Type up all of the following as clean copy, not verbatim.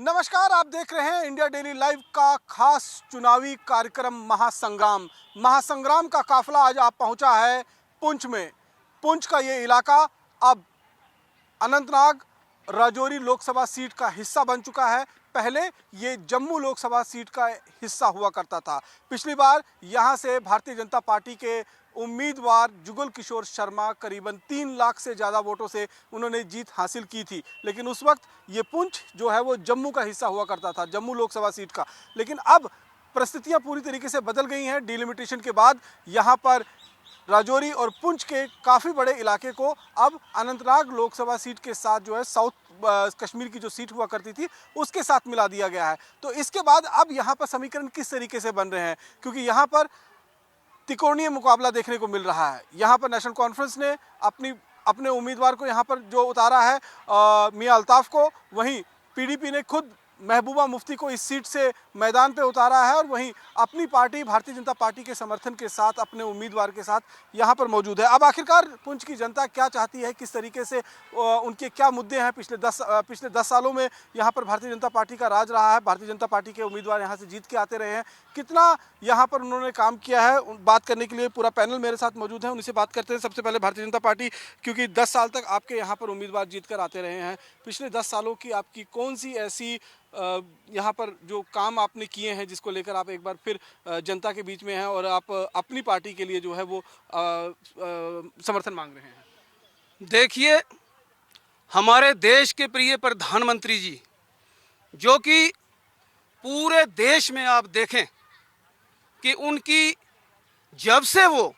नमस्कार, आप देख रहे हैं इंडिया डेली लाइव का खास चुनावी कार्यक्रम महासंग्राम का काफिला आज आप पहुंचा है पुंछ में। पुंछ का ये इलाका अब अनंतनाग राजौरी लोकसभा सीट का हिस्सा बन चुका है। पहले ये जम्मू लोकसभा सीट का हिस्सा हुआ करता था। पिछली बार यहाँ से भारतीय जनता पार्टी के उम्मीदवार जुगल किशोर शर्मा करीबन 3 लाख से ज़्यादा वोटों से उन्होंने जीत हासिल की थी। लेकिन उस वक्त ये पुंछ जो है वो जम्मू का हिस्सा हुआ करता था, जम्मू लोकसभा सीट का। लेकिन अब परिस्थितियाँ पूरी तरीके से बदल गई हैं। डिलिमिटेशन के बाद यहाँ पर राजौरी और पुंछ के काफ़ी बड़े इलाके को अब अनंतनाग लोकसभा सीट के साथ जो है साउथ कश्मीर की जो सीट हुआ करती थी उसके साथ मिला दिया गया है। तो इसके बाद अब यहाँ पर समीकरण किस तरीके से बन रहे हैं, क्योंकि यहाँ पर त्रिकोणीय मुकाबला देखने को मिल रहा है। यहाँ पर नेशनल कॉन्फ्रेंस ने अपने उम्मीदवार को यहाँ पर जो उतारा है मियां अल्ताफ को, वहीं पीडीपी ने खुद महबूबा मुफ्ती को इस सीट से मैदान पे उतारा है और वहीं अपनी पार्टी भारतीय जनता पार्टी के समर्थन के साथ अपने उम्मीदवार के साथ यहाँ पर मौजूद है। अब आखिरकार पुंछ की जनता क्या चाहती है, किस तरीके से उनके क्या मुद्दे हैं। पिछले 10 सालों में यहाँ पर भारतीय जनता पार्टी का राज रहा है, भारतीय जनता पार्टी के उम्मीदवार यहाँ से जीत के आते रहे हैं, कितना यहाँ पर उन्होंने काम किया है। बात करने के लिए पूरा पैनल मेरे साथ मौजूद है, उनसे बात करते हैं। सबसे पहले भारतीय जनता पार्टी, क्योंकि 10 साल तक आपके यहाँ पर उम्मीदवार जीत कर आते रहे हैं, पिछले 10 सालों की आपकी कौन सी ऐसी यहाँ पर जो काम आपने किए हैं जिसको लेकर आप एक बार फिर जनता के बीच में हैं और आप अपनी पार्टी के लिए जो है वो समर्थन मांग रहे हैं? देखिए, हमारे देश के प्रिय प्रधानमंत्री जी, जो कि पूरे देश में आप देखें कि उनकी जब से वो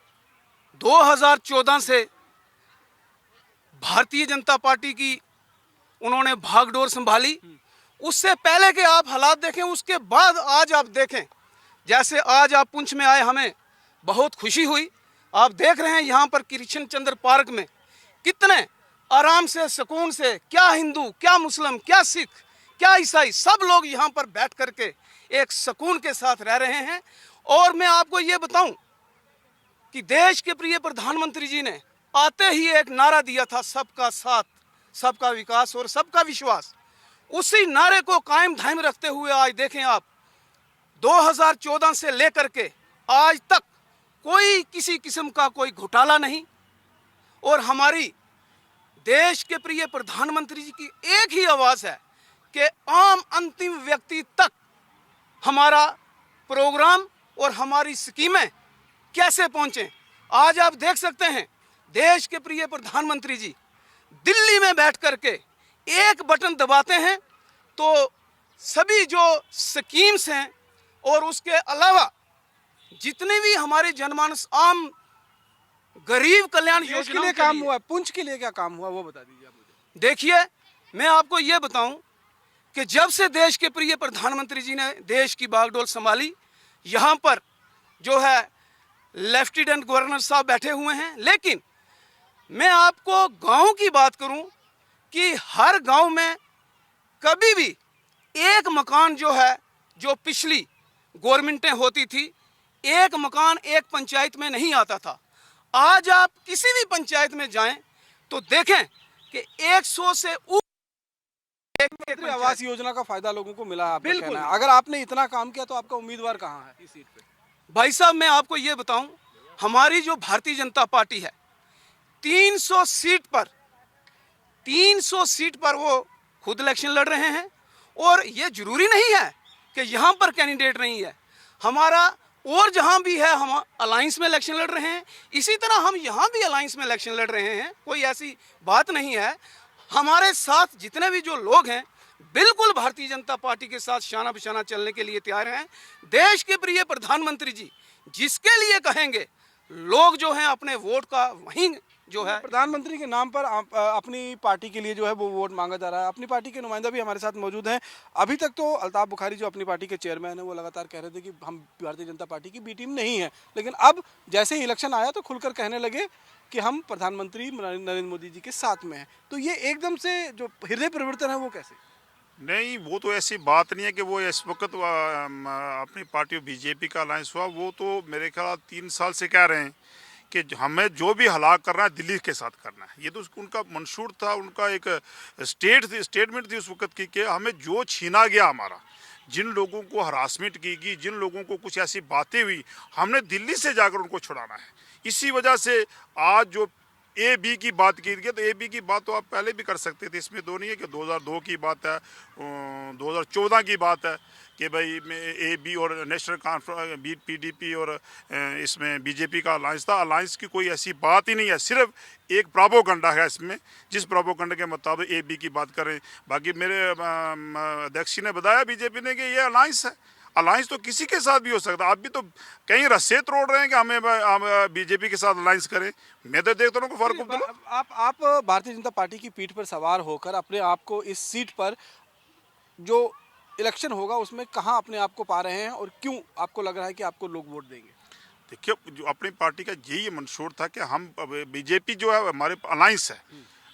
2014 से भारतीय जनता पार्टी की उन्होंने भागडोर संभाली, उससे पहले के आप हालात देखें, उसके बाद आज आप देखें। जैसे आज आप पुंछ में आए, हमें बहुत खुशी हुई। आप देख रहे हैं यहाँ पर कृष्ण चंद्र पार्क में कितने आराम से, सुकून से, क्या हिंदू, क्या मुस्लिम, क्या सिख, क्या ईसाई, सब लोग यहाँ पर बैठ करके एक सुकून के साथ रह रहे हैं। और मैं आपको ये बताऊं कि देश के प्रिय प्रधानमंत्री जी ने आते ही एक नारा दिया था, सबका साथ, सबका विकास और सबका विश्वास। उसी नारे को कायम धायम रखते हुए आज देखें आप, 2014 से लेकर के आज तक कोई किसी किस्म का कोई घोटाला नहीं। और हमारी देश के प्रिय प्रधानमंत्री जी की एक ही आवाज है कि आम अंतिम व्यक्ति तक हमारा प्रोग्राम और हमारी स्कीमें कैसे पहुंचे। आज आप देख सकते हैं, देश के प्रिय प्रधानमंत्री जी दिल्ली में बैठ करके एक बटन दबाते हैं तो सभी जो स्कीम्स हैं और उसके अलावा जितने भी हमारे जनमानस आम गरीब कल्याण योजना के लिए काम हुआ, पुंछ के लिए क्या काम हुआ वो बता दीजिए आप मुझे। देखिए, मैं आपको ये बताऊं कि जब से देश के प्रिय प्रधानमंत्री जी ने देश की बागडोर संभाली, यहाँ पर जो है लेफ्टिनेंट गवर्नर साहब बैठे हुए हैं। लेकिन मैं आपको गांव की बात करूं कि हर गांव में कभी भी एक मकान जो है, जो पिछली गवर्नमेंटें होती थी, एक मकान एक पंचायत में नहीं आता था। आज आप किसी भी पंचायत में जाएं तो देखें कि 100 से ऊपर आवास योजना का फायदा लोगों को मिला है। बिल्कुल। अगर आपने इतना काम किया तो आपका उम्मीदवार कहाँ है इस सीट पे? भाई साहब, मैं आपको ये बताऊं, हमारी जो भारतीय जनता पार्टी है 300 सीट पर वो खुद इलेक्शन लड़ रहे हैं। और ये जरूरी नहीं है कि यहाँ पर कैंडिडेट नहीं है, हमारा और जहाँ भी है हम अलायंस में इलेक्शन लड़ रहे हैं। इसी तरह हम यहाँ भी अलायंस में इलेक्शन लड़ रहे हैं, कोई ऐसी बात नहीं है। हमारे साथ जितने भी जो लोग हैं बिल्कुल भारतीय जनता पार्टी के साथ शाना बिशाना चलने के लिए तैयार हैं। देश के प्रिय प्रधानमंत्री जी जिसके लिए कहेंगे, लोग जो हैं अपने वोट का वहीं जो है, प्रधानमंत्री के नाम पर अपनी पार्टी के लिए जो है वो वोट मांगा जा रहा है। अपनी पार्टी के नुमाइंदा भी हमारे साथ मौजूद हैं। अभी तक तो अल्ताफ बुखारी जो अपनी पार्टी के चेयरमैन है वो लगातार कह रहे थे कि हम भारतीय जनता पार्टी की बी टीम नहीं है, लेकिन अब जैसे ही इलेक्शन आया तो खुलकर कहने लगे कि हम प्रधानमंत्री नरेंद्र मोदी जी के साथ में हैं। तो ये एकदम से जो हृदय परिवर्तन है वो कैसे? नहीं, वो तो ऐसी बात नहीं है कि वो इस वक्त अपनी पार्टी बीजेपी का अलायंस हुआ। वो तो मेरे ख्याल 3 साल से कह रहे हैं कि हमें जो भी हलाक करना है दिल्ली के साथ करना है। ये तो उनका मंशूर था, उनका एक स्टेटमेंट थी उस वक्त की कि हमें जो छीना गया हमारा, जिन लोगों को हरासमेंट की गई, जिन लोगों को कुछ ऐसी बातें हुई, हमने दिल्ली से जाकर उनको छुड़ाना है। इसी वजह से आज जो ए बी की बात की गई, तो ए बी की बात तो आप पहले भी कर सकते थे, इसमें दो नहीं है कि 2002 की बात है, 2014 की बात है कि भाई ए बी और नेशनल कॉन्फ्रेंस पीडीपी और इसमें बीजेपी का अलायंस था। अलायंस की कोई ऐसी बात ही नहीं है, सिर्फ एक प्रोपोगंडा है इसमें, जिस प्रोपोगंडा के मुताबिक ए बी की बात करें। बाकी मेरे अध्यक्ष जी ने बताया बीजेपी ने कि ये अलायंस है, अलायंस तो किसी के साथ भी हो सकता है। आप भी तो कहीं रस्से तोड़ रहे हैं कि हम बीजेपी के साथ अलायंस करें। मैं तो देखता हूँ फारूक अब्दुल्ला। आप भारतीय जनता पार्टी की पीठ पर सवार होकर अपने आप को इस सीट पर जो इलेक्शन होगा उसमें कहाँ अपने आप को पा रहे हैं और क्यों आपको लग रहा है कि आपको लोग वोट देंगे? देखिए, जो अपनी पार्टी का यही मंशूर था कि हम बीजेपी जो है हमारे अलायंस है,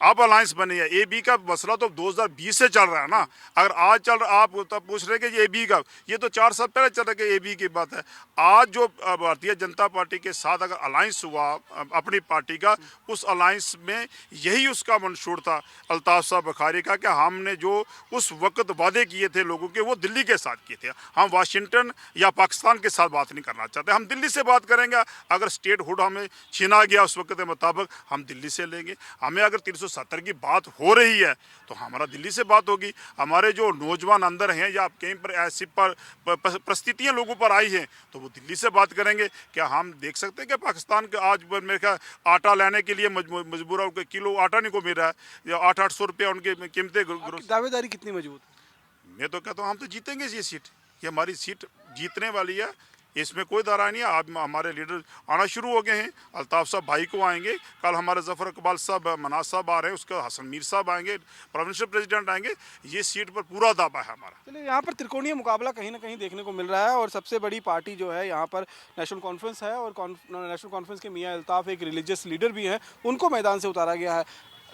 अब अलायंस बनी है। ए बी का मसला तो 2020 से चल रहा है ना। अगर आज चल रहा, आप तब पूछ रहे कि ये ए बी का, ये तो 4 साल पहले चल रहा है कि ए बी की बात है। आज जो भारतीय जनता पार्टी के साथ अगर अलायंस हुआ अपनी पार्टी का, उस अलायंस में यही उसका मंशूर था अल्ताफ साहब बुखारी का कि हमने जो उस वक्त वादे किए थे लोगों के, वो दिल्ली के साथ किए थे। हम वाशिंगटन या पाकिस्तान के साथ बात नहीं करना चाहते, हम दिल्ली से बात करेंगे। अगर स्टेट हुड हमें छीना गया उस वक्त के मुताबिक, हम दिल्ली से लेंगे। हमें अगर 370 की बात हो रही है तो हमारा दिल्ली से बात होगी। हमारे जो नौजवान अंदर हैं या कहीं पर ऐसी परिस्थितियां लोगों पर आई हैं तो वो दिल्ली से बात करेंगे। क्या हम देख सकते हैं कि पाकिस्तान के आज मेरे ख्याल आटा लेने के लिए मजबूर है, किलो आटा नहीं को मिल रहा है, या 800-800 रुपया उनकी कीमतें। दावेदारी कितनी मजबूत है? मैं तो कहता हूँ हम तो जीतेंगे ये सीट, ये हमारी सीट जीतने वाली है, इसमें कोई दरार नहीं है। आज हमारे लीडर आना शुरू हो गए हैं। अल्ताफ साहब भाई को आएंगे, कल हमारे जफर इकबाल साहब मनाज साहब आ रहे हैं, उसके हसन मीर साहब आएंगे, प्रोविंशियल प्रेसिडेंट आएंगे। ये सीट पर पूरा दावा है हमारा। चलिए, यहाँ पर त्रिकोणीय मुकाबला कहीं ना कहीं देखने को मिल रहा है और सबसे बड़ी पार्टी जो है यहाँ पर नेशनल कॉन्फ्रेंस है और नेशनल कॉन्फ्रेंस के मियाँ अल्ताफ एक रिलीजियस लीडर भी हैं, उनको मैदान से उतारा गया है।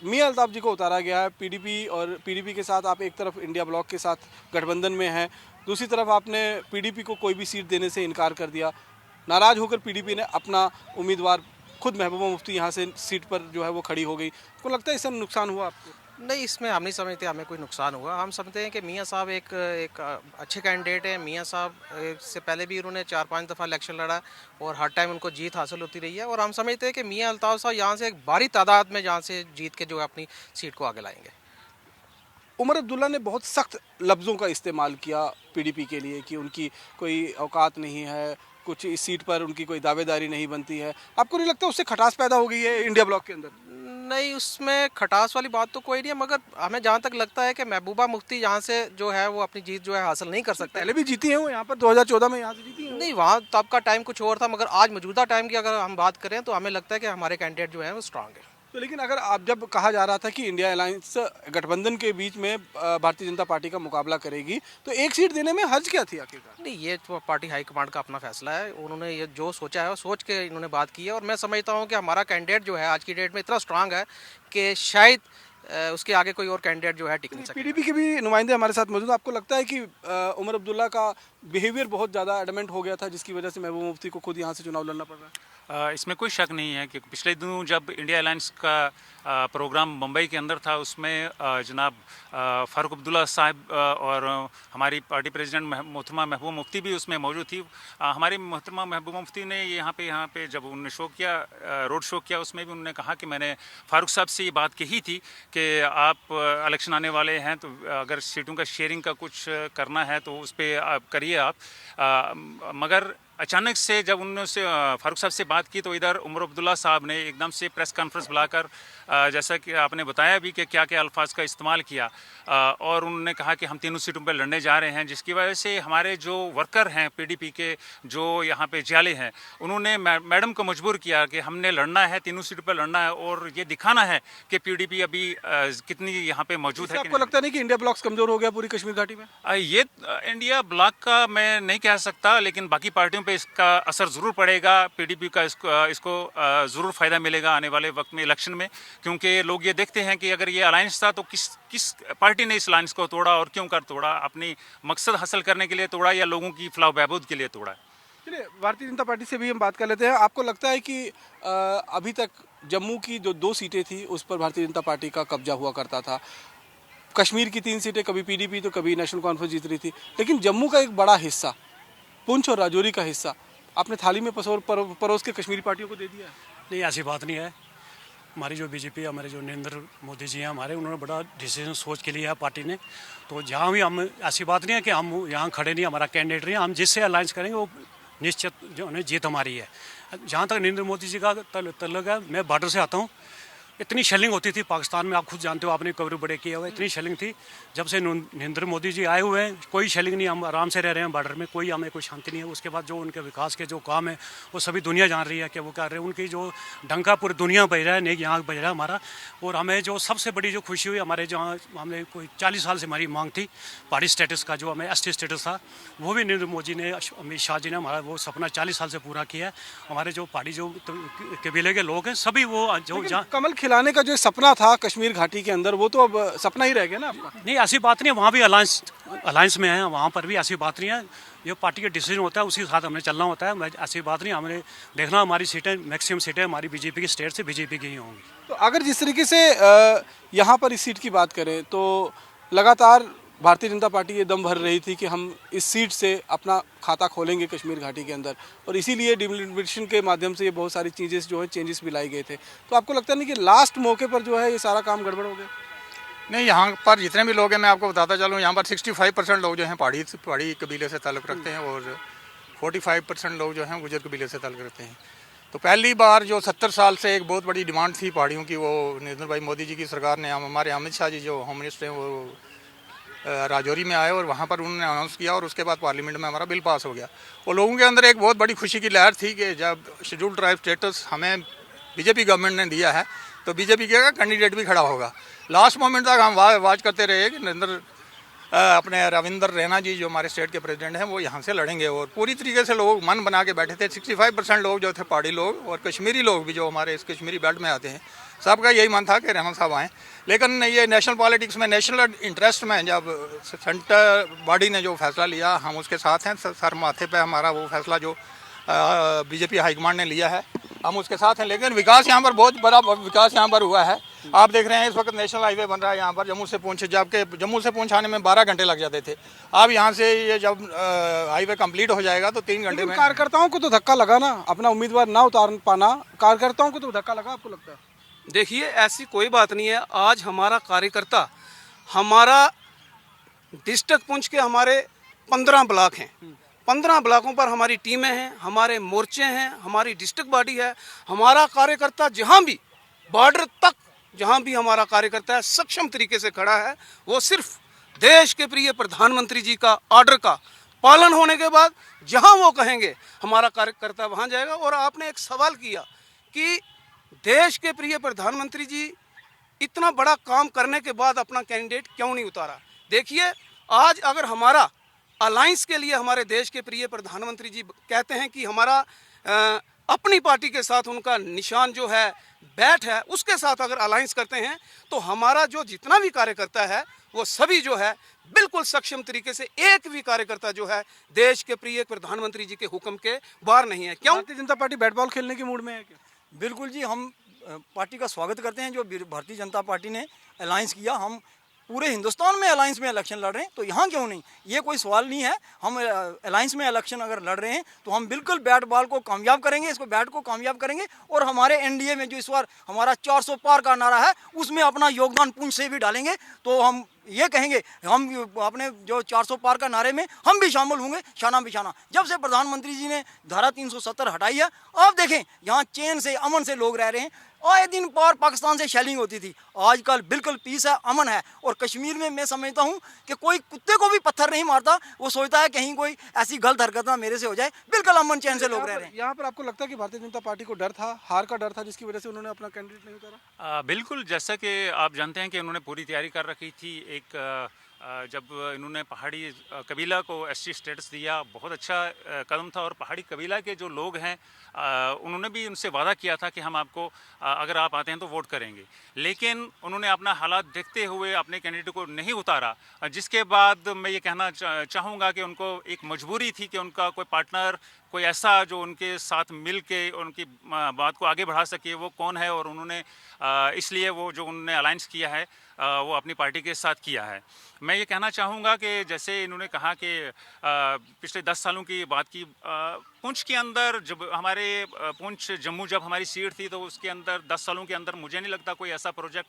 मियाँ अल्ताफ जी को उतारा गया है पीडीपी, और पीडीपी के साथ आप एक तरफ इंडिया ब्लॉक के साथ गठबंधन में हैं, दूसरी तरफ आपने पीडीपी को कोई भी सीट देने से इनकार कर दिया। नाराज़ होकर पीडीपी ने अपना उम्मीदवार खुद महबूबा मुफ्ती यहाँ से सीट पर जो है वो खड़ी हो गई। आपको लगता है इससे नुकसान हुआ आपको? नहीं, इसमें हम नहीं समझते हमें कोई नुकसान हुआ। हम समझते हैं कि मियाँ साहब एक अच्छे कैंडिडेट हैं। मियाँ साहब से पहले भी उन्होंने 4-5 दफ़ा इलेक्शन लड़ा और हर टाइम उनको जीत हासिल होती रही है, और हम समझते हैं कि मियाँ अल्ताफ़ साहब यहाँ से एक भारी तादाद में यहाँ से जीत के जो है अपनी सीट को आगे लाएंगे। उमर अब्दुल्ला ने बहुत सख्त लफ्ज़ों का इस्तेमाल किया पीडीपी के लिए कि उनकी कोई औकात नहीं है, कुछ इस सीट पर उनकी कोई दावेदारी नहीं बनती है। आपको नहीं लगता उससे खटास पैदा हो गई है इंडिया ब्लॉक के अंदर? नहीं, उसमें खटास वाली बात तो कोई नहीं है, मगर हमें जहाँ तक लगता है कि महबूबा मुफ्ती यहाँ से जो है वो अपनी जीत जो है हासिल नहीं कर सकते। पहले भी जीती हैं वो यहाँ पर, 2014 में यहाँ से जीती हैं। नहीं, वहाँ तब का टाइम कुछ और था, मगर आज मौजूदा टाइम की अगर हम बात करें तो हमें लगता है कि हमारे कैंडिडेट जो हैं वो स्ट्रांग है। तो लेकिन अगर आप, जब कहा जा रहा था कि इंडिया अलायंस गठबंधन के बीच में भारतीय जनता पार्टी का मुकाबला करेगी, तो एक सीट देने में हर्ज क्या थी आखिरकार? नहीं, ये तो पार्टी हाईकमांड का अपना फैसला है। उन्होंने ये जो सोचा है वो सोच के इन्होंने बात की है, और मैं समझता हूँ कि हमारा कैंडिडेट जो है आज की डेट में इतना स्ट्रांग है कि शायद उसके आगे कोई और कैंडिडेट जो है टिक नहीं सकता। पीडीपी के भी नुमाइंदे हमारे साथ मौजूद हैं। आपको लगता है कि उमर अब्दुल्ला का बिहेवियर बहुत ज़्यादा एडमेंट हो गया था, जिसकी वजह से महबूबा मुफ्ती को खुद यहाँ से चुनाव लड़ना पड़ रहा है? इसमें कोई शक नहीं है कि पिछले दिनों जब इंडिया अलायंस का प्रोग्राम मुंबई के अंदर था, उसमें जनाब फारूक अब्दुल्ला साहब और हमारी पार्टी प्रेसिडेंट मोहतरमा महबूबा मुफ्ती भी उसमें मौजूद थी। हमारी मोहतरमा महबूबा मुफ्ती ने यहाँ पे जब उन्होंने शो किया, रोड शो किया, उसमें भी उन्होंने कहा कि मैंने फारूक साहब से ये बात कही थी कि आप इलेक्शन आने वाले हैं तो अगर सीटों का शेयरिंग का कुछ करना है तो उस पर आप करिए आप। मगर अचानक से जब उन्होंने फारूक साहब से बात की तो इधर उमर अब्दुल्ला साहब ने एकदम से प्रेस कॉन्फ्रेंस बुलाकर जैसा कि आपने बताया भी कि क्या क्या अल्फाज का इस्तेमाल किया, और उन्होंने कहा कि हम तीनों सीटों पर लड़ने जा रहे हैं, जिसकी वजह से हमारे जो वर्कर हैं पीडीपी के जो यहाँ पे जाले हैं, उन्होंने मैडम को मजबूर किया कि हमने लड़ना है, तीनों सीटों पर लड़ना है और ये दिखाना है कि पीडीपी अभी कितनी यहाँ पे मौजूद है। आपको लगता नहीं कि इंडिया ब्लॉक कमज़ोर हो गया पूरी कश्मीर घाटी में? ये इंडिया ब्लॉक का मैं नहीं कह सकता, लेकिन बाकी पार्टियों पे इसका असर ज़रूर पड़ेगा। पीडीपी का इसको ज़रूर फ़ायदा मिलेगा आने वाले वक्त में इलेक्शन में, क्योंकि लोग ये देखते हैं कि अगर ये अलायंस था तो किस पार्टी ने इस अलायंस को तोड़ा और क्यों कर तोड़ा, अपनी मकसद हासिल करने के लिए तोड़ा या लोगों की फलाह बहबूद के लिए तोड़ा। चलिए भारतीय जनता पार्टी से भी हम बात कर लेते हैं। आपको लगता है कि अभी तक जम्मू की जो 2 सीटें थी उस पर भारतीय जनता पार्टी का कब्जा हुआ करता था, कश्मीर की 3 सीटें कभी पीडीपी तो कभी नेशनल कॉन्फ्रेंस जीत रही थी, लेकिन जम्मू का एक बड़ा हिस्सा, पुंछ और राजौरी का हिस्सा आपने थाली में परोस के कश्मीरी पार्टियों को दे दिया है? नहीं, ऐसी बात नहीं है। हमारी जो बीजेपी, हमारे जो नरेंद्र मोदी जी हैं हमारे, उन्होंने बड़ा डिसीजन सोच के लिया है पार्टी ने। तो जहाँ भी हम, ऐसी बात नहीं है कि हम यहाँ खड़े नहीं, हमारा कैंडिडेट नहीं है, हम जिससे अलायंस करेंगे वो निश्चित जो है जीत हमारी है। जहाँ तक नरेंद्र मोदी जी का तल्लुक है, मैं बॉर्डर से आता हूँ। इतनी शेलिंग होती थी पाकिस्तान में, आप खुद जानते हो, आपने कवर बड़े किया हुआ, इतनी शेलिंग थी। जब से नरेंद्र मोदी जी आए हुए हैं कोई शेलिंग नहीं, हम आराम से रह रहे हैं बॉर्डर में, कोई हमें कोई शांति नहीं है। उसके बाद जो उनके विकास के जो काम है वो सभी दुनिया जान रही है कि वो कर रहे हैं। उनकी जो डंका पूरी दुनिया बज रहा है, नहीं यहाँ बज रहा है हमारा। और हमें जो सबसे बड़ी जो खुशी हुई, हमारे जहाँ हमने कोई 40 साल से हमारी मांग थी पहाड़ी स्टेटस का, जो हमें ST स्टेटस था, वो भी नरेंद्र मोदी ने, अमित शाह जी ने हमारा वो सपना 40 साल से पूरा किया है। हमारे जो पहाड़ी जो कबीले के लोग हैं सभी वो जो जहाँ कमल खिलाने का जो सपना था कश्मीर घाटी के अंदर, वो तो अब सपना ही रह गया ना आपका। नहीं, ऐसी बात नहीं है, वहाँ भी अलायंस में है, वहाँ पर भी ऐसी बात नहीं है। ये पार्टी का डिसीजन होता है, उसी के साथ हमने चलना होता है। ऐसी बात नहीं, हमने देखना हमारी सीटें, मैक्सिमम सीटें हमारी बीजेपी की स्टेट से बीजेपी की ही होंगी। तो अगर जिस तरीके से यहाँ पर इस सीट की बात करें तो लगातार भारतीय जनता पार्टी ये दम भर रही थी कि हम इस सीट से अपना खाता खोलेंगे कश्मीर घाटी के अंदर, और इसीलिए डिलिमिटेशन के माध्यम से ये बहुत सारी चीज़ें जो है चेंजेस भी लाई गए थे। तो आपको लगता नहीं कि लास्ट मौके पर जो है ये सारा काम गड़बड़ हो गया? नहीं, यहाँ पर जितने भी लोग हैं, मैं आपको बताता चलूँ, यहाँ पर 65% लोग जो हैं पहाड़ी कबीले से ताल्लुक़ रखते हैं और 45% लोग जो हैं गुजर कबीले से ताल्लुक़ रखते हैं। तो पहली बार जो 70 साल से एक बहुत बड़ी डिमांड थी पहाड़ियों की, वो नरेंद्र भाई मोदी जी की सरकार ने, हमारे अमित शाह जी जो होम मिनिस्टर हैं, वो राजौरी में आए और वहाँ पर उन्होंने अनाउंस किया और उसके बाद पार्लियामेंट में हमारा बिल पास हो गया। और लोगों के अंदर एक बहुत बड़ी खुशी की लहर थी कि जब शेड्यूल ट्राइब स्टेटस हमें बीजेपी गवर्नमेंट ने दिया है तो बीजेपी का कैंडिडेट भी खड़ा होगा। लास्ट मोमेंट तक हम वाच करते रहे कि नरेंद्र अपने रविंदर रैना जी जो हमारे स्टेट के प्रेसिडेंट हैं वो यहाँ से लड़ेंगे, और पूरी तरीके से लोग मन बना के बैठे थे। 65% लोग जो थे पहाड़ी लोग और कश्मीरी लोग भी जो हमारे इस कश्मीरी बेल्ट में आते हैं, सबका यही मन था कि रैना साहब आएँ। लेकिन ये नेशनल पॉलिटिक्स में, नेशनल इंटरेस्ट में जब सेंटर बॉडी ने जो फैसला लिया, हम उसके साथ हैं। सर माथे पे हमारा वो फैसला जो बीजेपी हाईकमांड ने लिया है, हम उसके साथ हैं। लेकिन विकास यहाँ पर बहुत बड़ा विकास यहाँ पर हुआ है। आप देख रहे हैं इस वक्त नेशनल हाईवे बन रहा है यहाँ पर जम्मू से पूंछ, जबकि जम्मू से पूंछ आने में 12 घंटे लग जाते थे। अब यहाँ से ये जब हाईवे कंप्लीट हो जाएगा तो 3 घंटे में। कार्यकर्ताओं को तो धक्का लगा ना, अपना उम्मीदवार ना उतार पाना, कार्यकर्ताओं को तो धक्का लगा, आपको लगता है? देखिए, ऐसी कोई बात नहीं है। आज हमारा कार्यकर्ता, हमारा डिस्ट्रिक्ट पुंछ के हमारे 15 ब्लॉक हैं, 15 ब्लॉकों पर हमारी टीमें हैं, हमारे मोर्चे हैं, हमारी डिस्ट्रिक्ट बॉडी है। हमारा कार्यकर्ता जहां भी बॉर्डर तक, जहां भी हमारा कार्यकर्ता है, सक्षम तरीके से खड़ा है। वो सिर्फ देश के प्रिय प्रधानमंत्री जी का ऑर्डर का पालन होने के बाद जहां वो कहेंगे हमारा कार्यकर्ता वहां जाएगा। और आपने एक सवाल किया कि देश के प्रिय प्रधानमंत्री जी इतना बड़ा काम करने के बाद अपना कैंडिडेट क्यों नहीं उतारा। देखिए, आज अगर हमारा अलायंस के लिए हमारे देश के प्रिय प्रधानमंत्री जी कहते हैं कि हमारा अपनी पार्टी के साथ उनका निशान जो है बैट है, उसके साथ अगर अलायंस करते हैं तो हमारा जो जितना भी कार्यकर्ता है वो सभी जो है बिल्कुल सक्षम तरीके से, एक भी कार्यकर्ता जो है देश के प्रिय प्रधानमंत्री जी के हुक्म के बाहर नहीं है। क्यों? Bharatiya Janata party bat ball खेलने के मूड में है क्या? बिल्कुल जी, हम पार्टी का स्वागत करते हैं जो भारतीय जनता पार्टी ने अलायंस किया। हम पूरे हिंदुस्तान में अलायंस में इलेक्शन लड़ रहे हैं, तो यहाँ क्यों नहीं, ये कोई सवाल नहीं है। हम अलायंस में इलेक्शन अगर लड़ रहे हैं तो हम बिल्कुल बैट बॉल को कामयाब करेंगे, इसको बैट को कामयाब करेंगे। और हमारे एनडीए में जो इस बार हमारा 400 पार का नारा है, उसमें अपना योगदान पुंछ से भी डालेंगे। तो हम ये कहेंगे, हम अपने जो 400 पार का नारे में हम भी शामिल होंगे शाना बिशाना। जब से प्रधानमंत्री जी ने धारा 370 हटाई है, आप देखें यहाँ चैन से, अमन से लोग रह रहे हैं। आए दिन पार पाकिस्तान से शेलिंग होती थी, आजकल बिल्कुल पीस है, अमन है। और कश्मीर में मैं समझता हूँ कि कोई कुत्ते को भी पत्थर नहीं मारता, वो सोचता है कहीं कोई ऐसी गलत हरकत ना मेरे से हो जाए। बिल्कुल अमन चैन से लोग रह रहे हैं। यहाँ पर आपको लगता है कि भारतीय जनता पार्टी को डर था, हार का डर था, जिसकी वजह से उन्होंने अपना कैंडिडेट नहीं उतारा? बिल्कुल, जैसा कि आप जानते हैं कि उन्होंने पूरी तैयारी कर रखी थी। एक जब इन्होंने पहाड़ी कबीला को एसटी स्टेटस दिया, बहुत अच्छा कदम था। और पहाड़ी कबीला के जो लोग हैं उन्होंने भी उनसे वादा किया था कि हम आपको अगर आप आते हैं तो वोट करेंगे, लेकिन उन्होंने अपना हालात देखते हुए अपने कैंडिडेट को नहीं उतारा, जिसके बाद मैं ये कहना चाहूँगा कि उनको एक मजबूरी थी कि उनका कोई पार्टनर, कोई ऐसा जो उनके साथ मिल के उनकी बात को आगे बढ़ा सके, वो कौन है। और उन्होंने इसलिए वो जो उन्होंने अलायंस किया है वो अपनी पार्टी के साथ किया है। मैं ये कहना चाहूँगा कि जैसे इन्होंने कहा कि पिछले 10 सालों की बात की, पुंछ के अंदर जब हमारे पुंछ जम्मू जब हमारी सीट थी तो उसके अंदर 10 सालों के अंदर मुझे नहीं लगता कोई ऐसा प्रोजेक्ट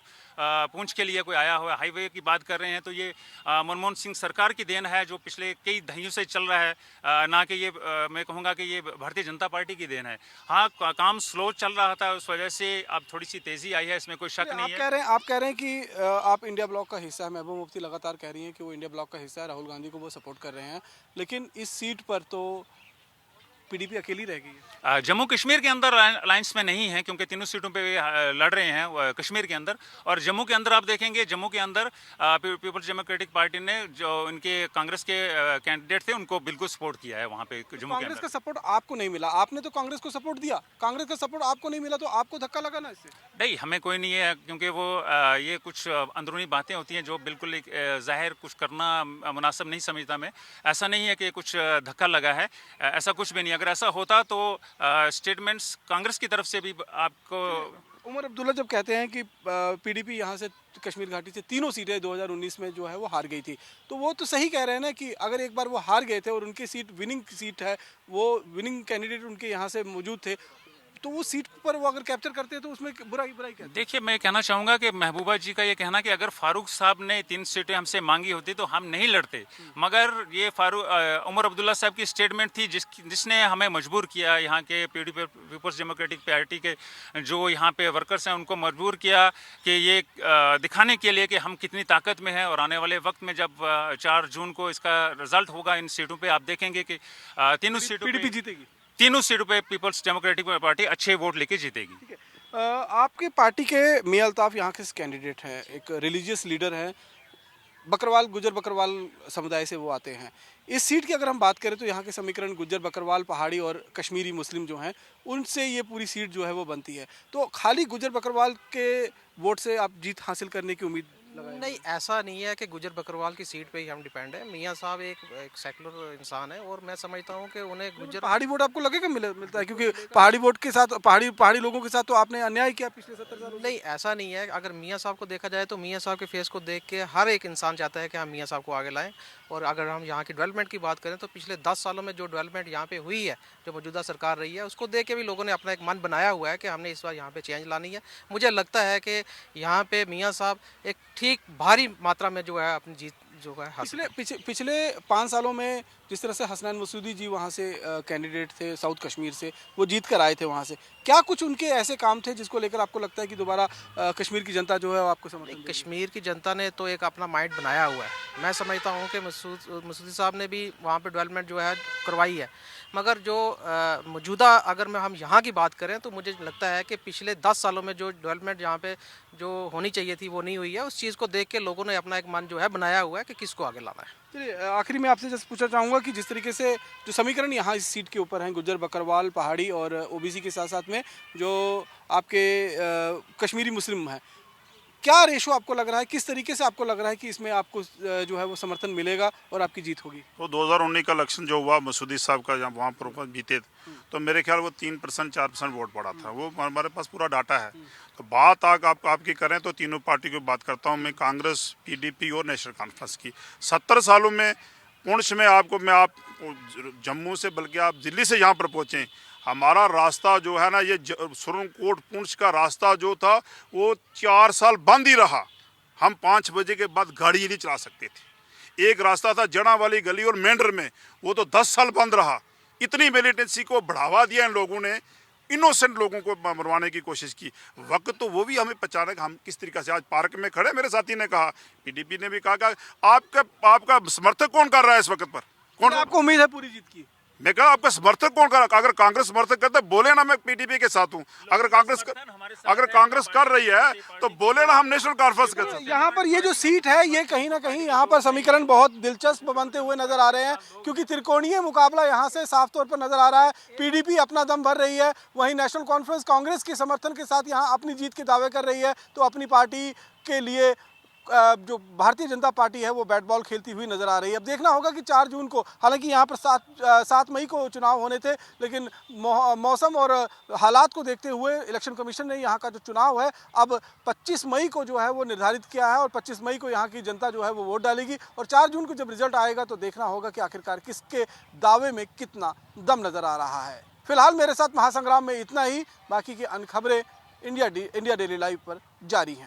पुंछ के लिए कोई आया हुआ। हाईवे की बात कर रहे हैं तो ये मनमोहन सिंह सरकार की देन है जो पिछले कई दहाइयों से चल रहा है, ना कि ये मैं कहूँगा कि ये भारतीय जनता पार्टी की देन है। हाँ, काम स्लो चल रहा था, उस वजह से अब थोड़ी सी तेज़ी आई है, इसमें कोई शक नहीं है। आप कह रहे हैं कि आप इंडिया ब्लॉक का हिस्सा है। महबूबा मुफ्ती लगातार कह रही हैं कि वो इंडिया ब्लॉक का हिस्सा है, राहुल गांधी को वो सपोर्ट कर रहे हैं, लेकिन इस सीट पर तो पीडीपी अकेली रह गई है। जम्मू कश्मीर के अंदर अलायंस में नहीं है क्योंकि तीनों सीटों पे लड़ रहे हैं कश्मीर के अंदर। और जम्मू के अंदर आप देखेंगे, जम्मू के अंदर पीपल्स डेमोक्रेटिक पार्टी ने जो इनके कांग्रेस के कैंडिडेट थे उनको बिल्कुल सपोर्ट किया है वहाँ पे जम्मू के कांग्रेस अंदर। का सपोर्ट आपको नहीं मिला, आपने तो कांग्रेस को सपोर्ट दिया, कांग्रेस का सपोर्ट आपको नहीं मिला, तो आपको धक्का लगा ना इससे? नहीं, हमें कोई नहीं है, क्योंकि वो ये कुछ अंदरूनी बातें होती हैं जो बिल्कुल एक जाहिर कुछ करना मुनासिब नहीं समझता मैं। ऐसा नहीं है कि कुछ धक्का लगा है, ऐसा कुछ भी नहीं। अगर ऐसा होता तो स्टेटमेंट्स कांग्रेस की तरफ से भी आपको। उमर अब्दुल्ला जब कहते हैं कि पीडीपी यहाँ से कश्मीर घाटी से तीनों सीटें 2019 में जो है वो हार गई थी, तो वो तो सही कह रहे हैं ना कि अगर एक बार वो हार गए थे और उनकी सीट विनिंग सीट है, वो विनिंग कैंडिडेट उनके यहाँ से मौजूद थे, तो वो सीट पर वो अगर कैप्चर करते हैं तो उसमें बुराई कहते हैं। देखिए, मैं कहना चाहूँगा कि महबूबा जी का ये कहना कि अगर फारूक साहब ने 3 सीटें हमसे मांगी होती तो हम नहीं लड़ते, मगर ये उमर अब्दुल्ला साहब की स्टेटमेंट थी जिसने हमें मजबूर किया, यहाँ के पीडीपी पीपल्स डेमोक्रेटिक पार्टी के जो यहाँ पे वर्कर्स हैं उनको मजबूर किया कि ये दिखाने के लिए कि हम कितनी ताकत में हैं। और आने वाले वक्त में जब 4 जून को इसका रिजल्ट होगा इन सीटों पर, आप देखेंगे कि तीनों सीटों पीडीपी जीतेगी, तीनों सीटों पे पीपल्स डेमोक्रेटिक पार्टी अच्छे वोट लेके जीतेगी। आपकी पार्टी के मियां अल्ताफ यहाँ के कैंडिडेट हैं, एक रिलीजियस लीडर हैं, बकरवाल गुजर बकरवाल समुदाय से वो आते हैं। इस सीट की अगर हम बात करें तो यहाँ के समीकरण गुजर बकरवाल, पहाड़ी और कश्मीरी मुस्लिम जो हैं उनसे ये पूरी सीट जो है वो बनती है। तो खाली गुजर बकरवाल के वोट से आप जीत हासिल करने की उम्मीद नहीं, ऐसा नहीं है कि गुजर बकरवाल की सीट पे ही हम डिपेंड है। मियाँ साहब एक सेकुलर इंसान है और मैं समझता हूँ कि उन्हें गुजर पहाड़ी वोट आपको लगेगा मिलता है, क्योंकि पहाड़ी वोट के साथ पहाड़ी लोगों के साथ तो आपने अन्याय किया पिछले 70 सालों। नहीं, ऐसा नहीं है। अगर मियाँ साहब को देखा जाए तो मियाँ साहब के फेस को देख के हर एक इंसान चाहता है कि हम मियाँ साहब को आगे लाएं। और अगर हम यहाँ की डेवलपमेंट की बात करें तो पिछले 10 सालों में जो डेवलपमेंट यहाँ पे हुई है, जो मौजूदा सरकार रही है, उसको देख के भी लोगों ने अपना एक मन बनाया हुआ है कि हमने इस बार यहाँ पे चेंज लानी है। मुझे लगता है कि यहाँ पे मियाँ साहब एक ठीक भारी मात्रा में जो है अपनी जीत जो है हासिल। पिछले 5 सालों में जिस तरह से हसनैन मसूदी जी वहाँ से कैंडिडेट थे, साउथ कश्मीर से, वो जीत कर आए थे वहाँ से, क्या कुछ उनके ऐसे काम थे जिसको लेकर आपको लगता है कि दोबारा कश्मीर की जनता जो है वो आपको समर्थन देगी? कश्मीर की जनता ने तो एक अपना माइंड बनाया हुआ है। मैं समझता हूँ कि मसूदी साहब ने भी वहाँ पे डेवलपमेंट जो है करवाई है, मगर जो मौजूदा अगर हम यहाँ की बात करें तो मुझे लगता है कि पिछले 10 सालों में जो डेवलपमेंट यहाँ पे जो होनी चाहिए थी वो नहीं हुई है। उस चीज़ को देख के लोगों ने अपना एक मन जो है बनाया हुआ है कि किसको आगे लाना है। चलिए, आखिरी में आपसे जस्ट पूछना चाहूँगा कि जिस तरीके से जो समीकरण यहाँ इस सीट के ऊपर हैं, गुज्जर बकरवाल, पहाड़ी और ओबीसी के साथ साथ में जो आपके कश्मीरी मुस्लिम हैं, क्या रेशो आपको लग रहा है, किस तरीके से आपको लग रहा है कि इसमें आपको जो है वो समर्थन मिलेगा और आपकी जीत होगी? तो 2019 का इलेक्शन जो हुआ मसूदी साहब का, जब वहाँ पर जीते तो मेरे ख्याल वो 3% 4% वोट पड़ा था। वो हमारे पास पूरा डाटा है। तो बात आपकी करें तो तीनों पार्टी की बात करता हूँ मैं, कांग्रेस, पीडीपी और नेशनल कॉन्फ्रेंस की। 70 सालों में पुंछ में आप जम्मू से बल्कि आप दिल्ली से यहाँ पर पहुँचे, हमारा रास्ता जो है ना, ये सुरनकोट पुंछ का रास्ता जो था वो 4 साल बंद ही रहा। हम 5 बजे के बाद गाड़ी ही नहीं चला सकते थे। एक रास्ता था जड़ा वाली गली और मेंढर में, वो तो 10 साल बंद रहा। इतनी मिलिटेंसी को बढ़ावा दिया इन लोगों ने, इनोसेंट लोगों को मरवाने की कोशिश की। वक्त तो वो भी हमें पहचाना कि हम किस तरीके से आज पार्क में खड़े, मेरे साथी ने कहा, पीडीपी ने भी कहा, आपका समर्थक कौन कर रहा है इस वक्त पर? कौन? आपको उम्मीद है पूरी जीत की? मैं कहा आपका समर्थक कौन कर, अगर कांग्रेस समर्थक करता है बोले ना मैं पीडीपी के साथ हूँ, अगर कांग्रेस कर रही है तो बोले ना हम नेशनल कॉन्फ्रेंस के साथ। यहाँ पर ये जो सीट है ये कहीं ना कहीं यहाँ पर समीकरण बहुत दिलचस्प बनते हुए नजर आ रहे हैं, क्योंकि त्रिकोणीय मुकाबला यहाँ से साफ तौर पर नजर आ रहा है। पीडीपी अपना दम भर रही है, वहीं नेशनल कॉन्फ्रेंस कांग्रेस के समर्थन के साथ यहाँ अपनी जीत के दावे कर रही है। तो अपनी पार्टी के लिए जो भारतीय जनता पार्टी है वो बैट बॉल खेलती हुई नजर आ रही है। अब देखना होगा कि 4 जून को, हालांकि यहाँ पर 7 मई को चुनाव होने थे, लेकिन मौसम और हालात को देखते हुए इलेक्शन कमीशन ने यहाँ का जो चुनाव है अब 25 मई को जो है वो निर्धारित किया है, और 25 मई को यहाँ की जनता जो है वो वोट डालेगी। और 4 जून को जब रिजल्ट आएगा तो देखना होगा कि आखिरकार किसके दावे में कितना दम नजर आ रहा है। फिलहाल मेरे साथ महासंग्राम में इतना ही, बाकी की अन्य खबरें इंडिया डेली लाइव पर जारी हैं।